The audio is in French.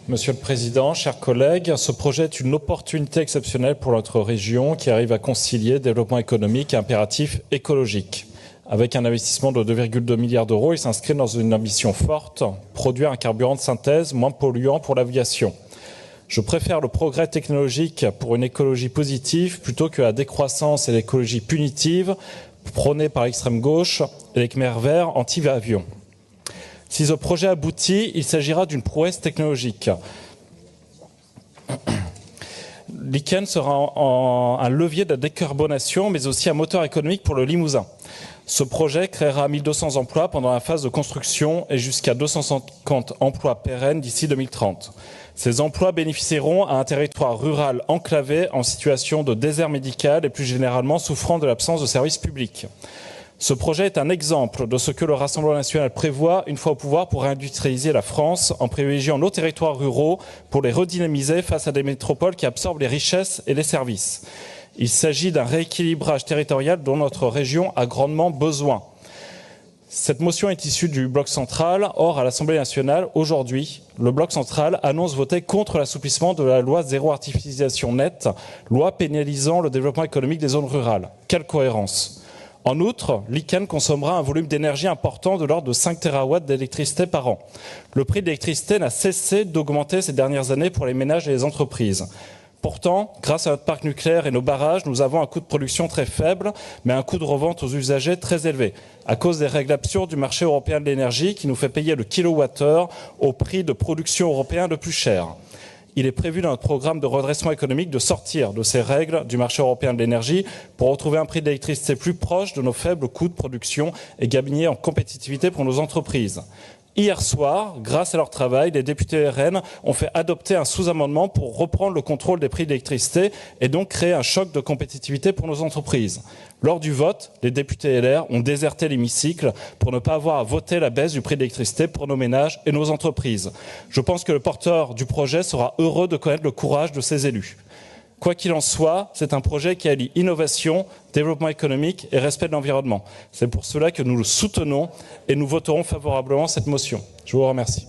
Monsieur le Président, chers collègues, ce projet est une opportunité exceptionnelle pour notre région qui arrive à concilier développement économique et impératif écologique. Avec un investissement de 2,2 milliards d'euros, il s'inscrit dans une ambition forte, produire un carburant de synthèse moins polluant pour l'aviation. Je préfère le progrès technologique pour une écologie positive plutôt que la décroissance et l'écologie punitive prônée par l'extrême gauche et les Khmers verts anti-avions. Si ce projet aboutit, il s'agira d'une prouesse technologique. Lichen sera un levier de décarbonation, mais aussi un moteur économique pour le Limousin. Ce projet créera 1200 emplois pendant la phase de construction et jusqu'à 250 emplois pérennes d'ici 2030. Ces emplois bénéficieront à un territoire rural enclavé en situation de désert médical et plus généralement souffrant de l'absence de services publics. Ce projet est un exemple de ce que le Rassemblement national prévoit une fois au pouvoir pour réindustrialiser la France en privilégiant nos territoires ruraux pour les redynamiser face à des métropoles qui absorbent les richesses et les services. Il s'agit d'un rééquilibrage territorial dont notre région a grandement besoin. Cette motion est issue du Bloc central. Or, à l'Assemblée nationale, aujourd'hui, le Bloc central annonce voter contre l'assouplissement de la loi zéro artificialisation nette, loi pénalisant le développement économique des zones rurales. Quelle cohérence! En outre, Lichen consommera un volume d'énergie important de l'ordre de 5 TWh d'électricité par an. Le prix de l'électricité n'a cessé d'augmenter ces dernières années pour les ménages et les entreprises. Pourtant, grâce à notre parc nucléaire et nos barrages, nous avons un coût de production très faible, mais un coût de revente aux usagers très élevé, à cause des règles absurdes du marché européen de l'énergie qui nous fait payer le kilowattheure au prix de production européen le plus cher. Il est prévu dans notre programme de redressement économique de sortir de ces règles du marché européen de l'énergie pour retrouver un prix de l'électricité plus proche de nos faibles coûts de production et gagner en compétitivité pour nos entreprises. Hier soir, grâce à leur travail, les députés RN ont fait adopter un sous-amendement pour reprendre le contrôle des prix de l'électricité et donc créer un choc de compétitivité pour nos entreprises. Lors du vote, les députés LR ont déserté l'hémicycle pour ne pas avoir à voter la baisse du prix de l'électricité pour nos ménages et nos entreprises. Je pense que le porteur du projet sera heureux de connaître le courage de ses élus. Quoi qu'il en soit, c'est un projet qui allie innovation, développement économique et respect de l'environnement. C'est pour cela que nous le soutenons et nous voterons favorablement cette motion. Je vous remercie.